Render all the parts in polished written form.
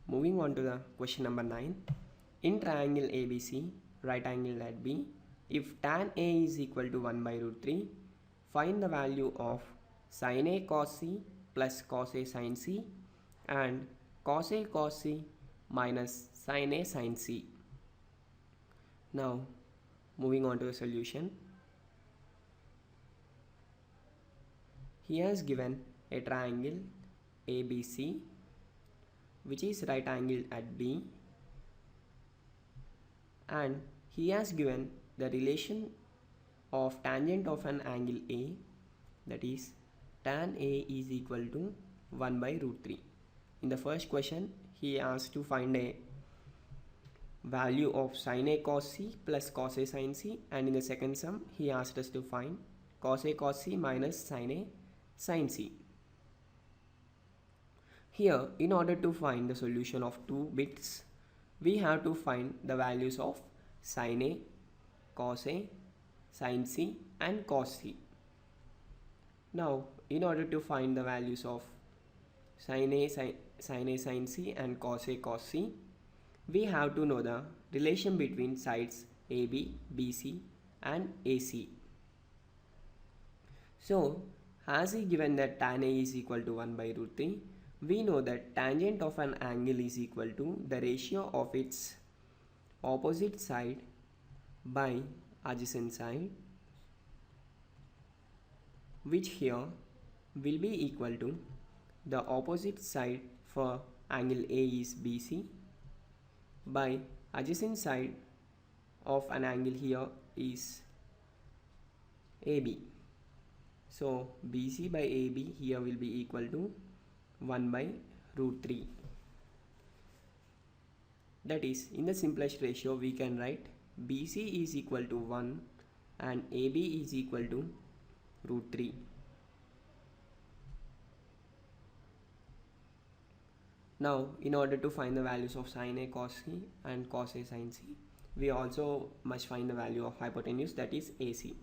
moving on to the question number 9. In triangle ABC, right angle at B, if tan A is equal to 1 by root 3, find the value of sin A cos C plus cos A sin C and cos A cos C minus sin A sin C. Now, moving on to the solution. He has given a triangle ABC which is right angled at B, and he has given the relation of tangent of an angle A, that is tan A is equal to 1 by root 3. In the first question he asked to find a value of sin A cos C plus cos A sin C, and in the second sum he asked us to find cos A cos C minus sin A sin C. Here, in order to find the solution of two bits, we have to find the values of sin A, cos A, sin C and cos C. Now, in order to find the values of sin A sin C and cos A cos C, we have to know the relation between sides AB, BC and AC. So, as he given that tan A is equal to 1 by root 3, we know that tangent of an angle is equal to the ratio of its opposite side by adjacent side, which here will be equal to the opposite side for angle A is BC by adjacent side of an angle here is AB. So BC by AB here will be equal to 1 by root 3. That is, in the simplest ratio we can write BC is equal to 1 and AB is equal to root 3. Now, in order to find the values of sin A cos C and cos A sin C, we also must find the value of hypotenuse, that is AC.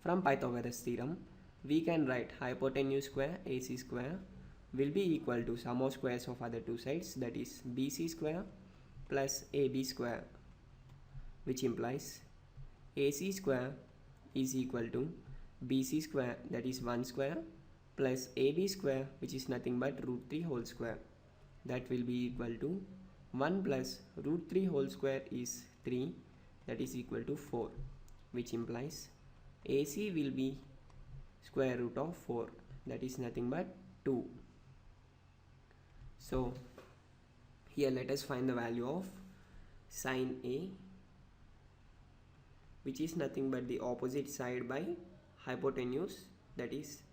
From Pythagoras theorem, we can write hypotenuse square AC square will be equal to sum of squares of other two sides, that is BC square plus AB square, which implies AC square is equal to BC square, that is 1 square, plus AB square, which is nothing but root 3 whole square, that will be equal to 1 plus root 3 whole square is 3, that is equal to 4, which implies AC will be square root of 4, that is nothing but 2. So here let us find the value of sin A, which is nothing but the opposite side by hypotenuse, that is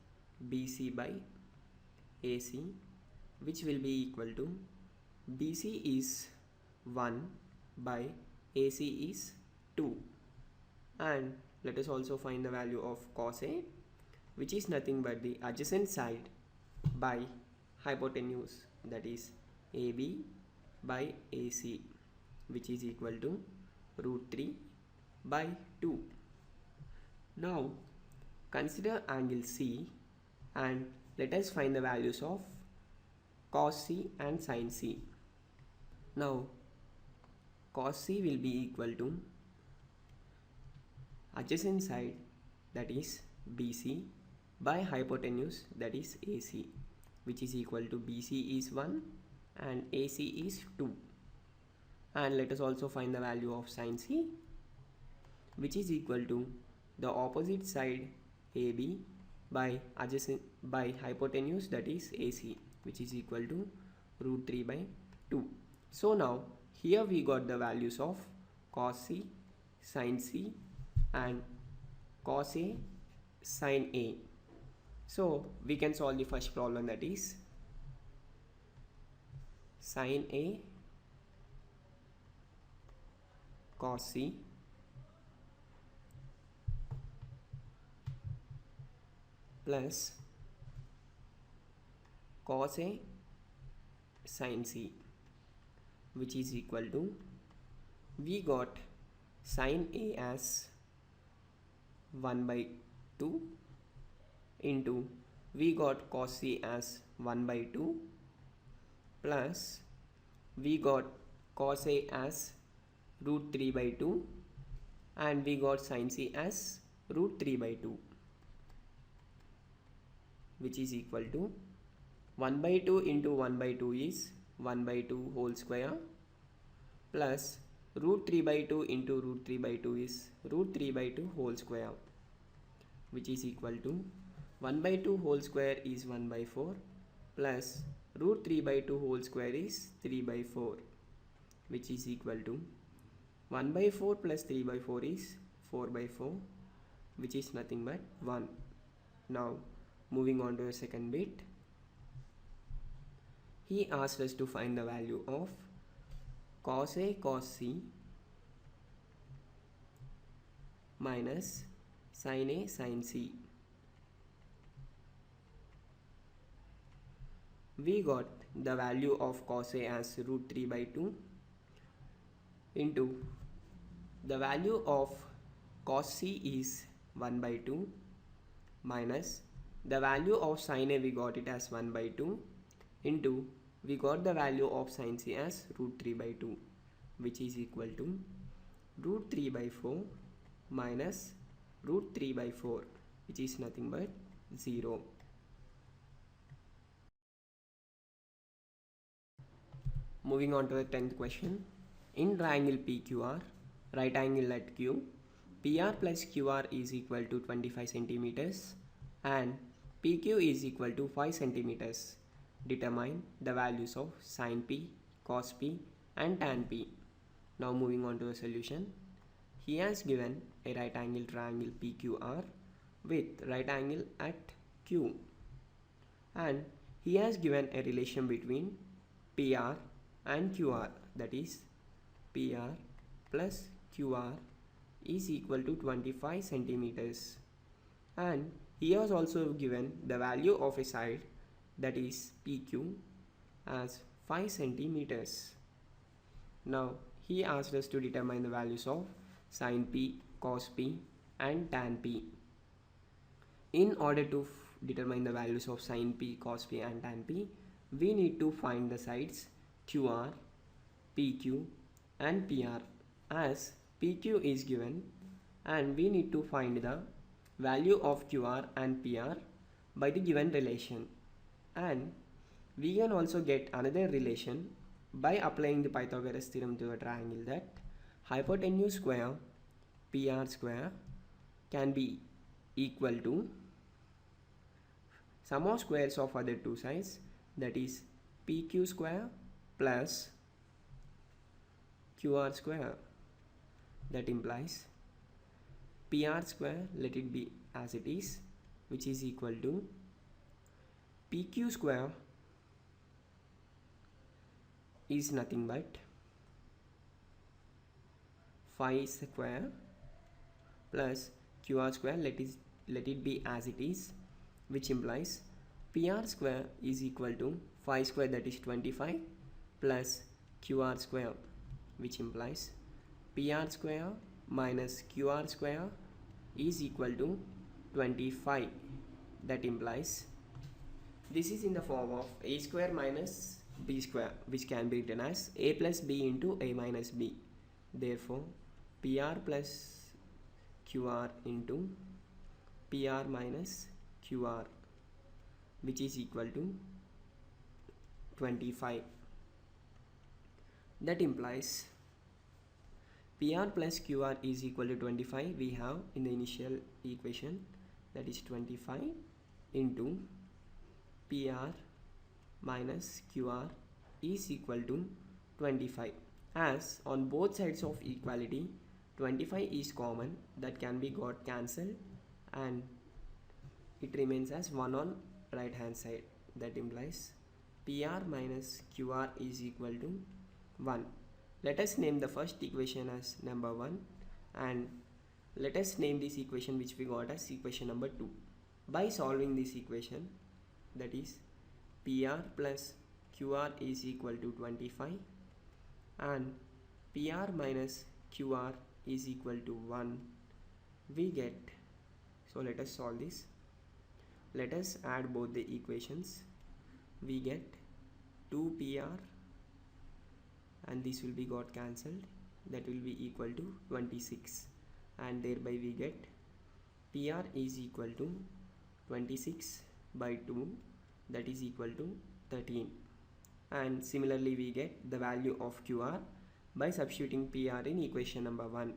BC by AC, which will be equal to BC is 1 by AC is 2. And let us also find the value of cos A, which is nothing but the adjacent side by hypotenuse, that is AB by AC, which is equal to root 3 by 2. Now consider angle C and let us find the values of cos C and sin C. Now cos C will be equal to adjacent side, that is BC by hypotenuse, that is AC, which is equal to BC is 1 and AC is 2. And let us also find the value of sin C, which is equal to the opposite side AB by adjacent by hypotenuse, that is AC, which is equal to root 3 by 2. So now here we got the values of cos C, sin C and cos A, sin A. So we can solve the first problem, that is sin A cos C plus cos A sin C, which is equal to, we got sin A as 1 by 2 into, we got cos C as 1 by 2 plus we got cos A as root 3 by 2 and we got sin C as root 3 by 2, which is equal to 1 by 2 into 1 by 2 is 1 by 2 whole square plus root 3 by 2 into root 3 by 2 is root 3 by 2 whole square, which is equal to 1 by 2 whole square is 1 by 4 plus root 3 by 2 whole square is 3 by 4, which is equal to 1 by 4 plus 3 by 4 is 4 by 4, which is nothing but 1. Now moving on to the second bit, he asked us to find the value of cos A cos C minus sin A sin C. We got the value of cos A as root 3 by 2 into the value of cos C is 1 by 2 minus the value of sin A, we got it as 1 by 2 into we got the value of sin C as root 3 by 2, which is equal to root 3 by 4 minus root 3 by 4, which is nothing but 0. Moving on to the 10th question. In triangle PQR, right angle at Q, PR plus QR is equal to 25 centimeters and PQ is equal to 5 centimeters. Determine the values of sin P, cos P and tan P. Now moving on to the solution. He has given a right angle triangle PQR with right angle at Q, and he has given a relation between PR and QR, that is PR plus QR is equal to 25 centimeters, and he has also given the value of a side, that is PQ, as 5 centimeters. Now he asked us to determine the values of sin P, cos P and tan P. In order to determine the values of sin P, cos P and tan P, we need to find the sides QR, PQ and PR, as PQ is given and we need to find the value of QR and PR by the given relation, and we can also get another relation by applying the Pythagoras theorem to a triangle, that hypotenuse square PR square can be equal to sum of squares of other two sides, that is PQ square plus QR square. That implies PR square, let it be as it is, which is equal to PQ square is nothing but 5 square plus QR square, let it be as it is, which implies PR square is equal to 5 square, that is 25, plus QR square, which implies PR square minus QR square is equal to 25. That implies this is in the form of a square minus b square, which can be written as a plus b into a minus b. Therefore PR plus QR into PR minus QR, which is equal to 25. That implies PR plus QR is equal to 25 we have in the initial equation, that is 25 into PR minus QR is equal to 25, as on both sides of equality 25 is common, that can be got cancelled and it remains as 1 on right hand side. That implies PR minus QR is equal to 1. Let us name the first equation as number 1 and let us name this equation which we got as equation number 2. By solving this equation, that is PR plus QR is equal to 25 and PR minus QR is equal to 1, we get, so let us solve this. Let us add both the equations. We get 2PR and this will be got cancelled, that will be equal to 26, and thereby we get PR is equal to 26 by 2, that is equal to 13. And similarly we get the value of QR by substituting PR in equation number 1,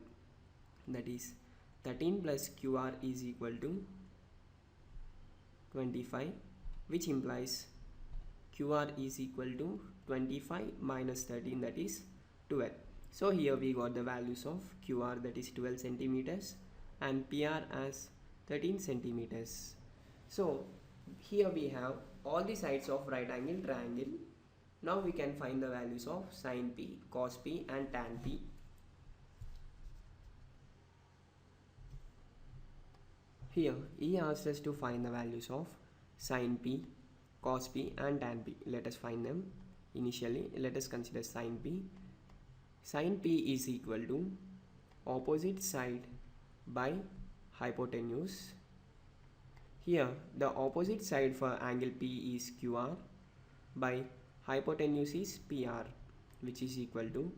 that is 13 plus QR is equal to 25, which implies QR is equal to 25 minus 13, that is 12. So here we got the values of QR, that is 12 centimeters, and PR as 13 centimeters. So here we have all the sides of right angle triangle. Now we can find the values of sin P, cos P and tan P. Here he asks us to find the values of sin P, cos P and tan P. Let us find them. Initially let us consider sin P. Sin P is equal to opposite side by hypotenuse. Here the opposite side for angle P is QR by hypotenuse is PR, which is equal to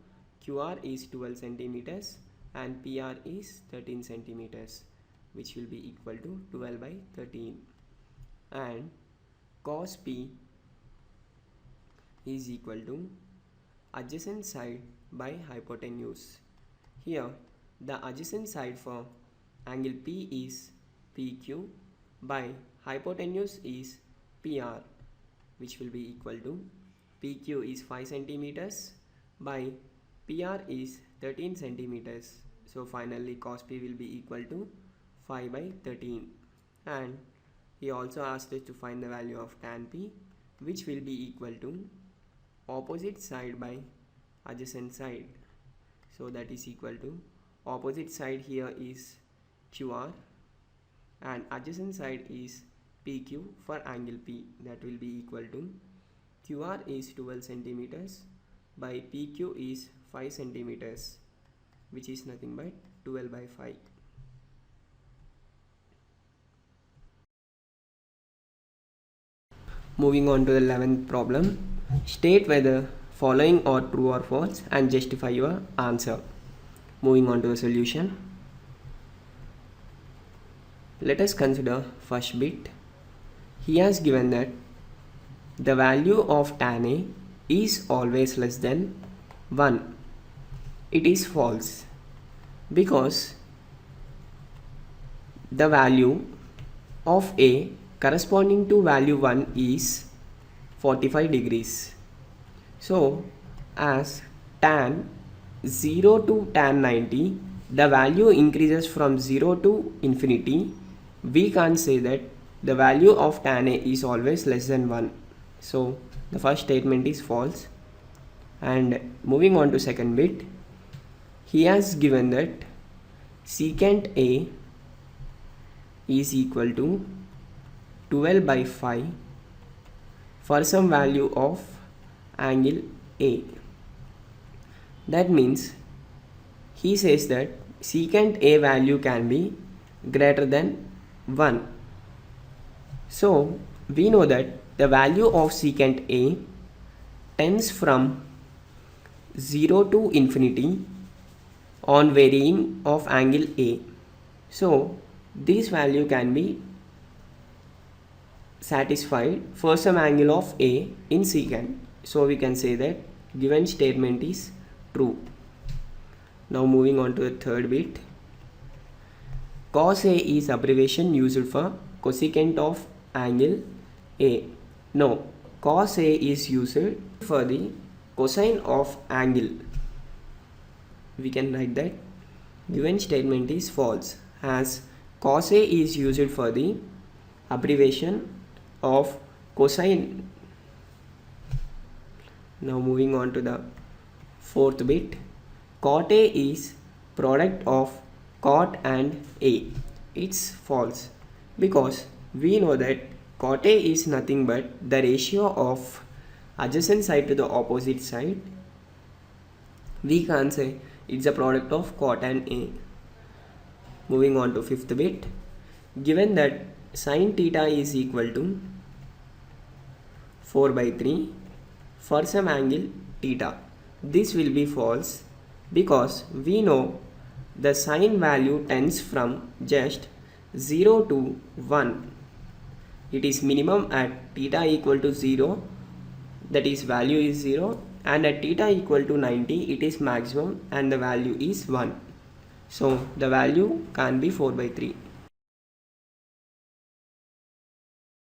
QR is 12 centimeters and PR is 13 centimeters, which will be equal to 12 by 13. And cos P is equal to adjacent side by hypotenuse. Here the adjacent side for angle P is PQ by hypotenuse is PR, which will be equal to PQ is 5 centimeters by PR is 13 centimeters. So finally cos P will be equal to 5 by 13. And he also asked us to find the value of tan P, which will be equal to opposite side by adjacent side. So that is equal to opposite side here is QR and adjacent side is PQ for angle P. That will be equal to QR is 12 centimeters by PQ is 5 centimeters, which is nothing but 12 by 5. Moving on to the 11th problem. State whether following are true or false and justify your answer. Moving on to the solution. Let us consider first bit. He has given that the value of tan A is always less than 1. It is false because the value of A corresponding to value 1 is 45 degrees. So as tan 0 to tan 90, the value increases from 0 to infinity, we can't say that the value of tan A is always less than 1. So the first statement is false. And moving on to second bit, he has given that secant A is equal to 12 by 5 for some value of angle A. That means he says that secant A value can be greater than 1. So we know that the value of secant A tends from 0 to infinity on varying of angle A. So this value can be satisfied for some angle of A in secant. So we can say that given statement is true. Now moving on to the third bit. Cos A is abbreviation used for cosecant of angle A. No, cos A is used for the cosine of angle. We can write that given statement is false, as cos A is used for the abbreviation of cosine. Now moving on to the fourth bit. Cot A is product of cot and A. It's false because we know that cot A is nothing but the ratio of adjacent side to the opposite side. We can't say it's a product of cot and A. Moving on to fifth bit. Given that sin theta is equal to 4 by 3 for some angle theta, this will be false because we know the sine value tends from just 0 to 1. It is minimum at theta equal to 0, that is value is 0, and at theta equal to 90 it is maximum and the value is 1. So the value can be 4/3.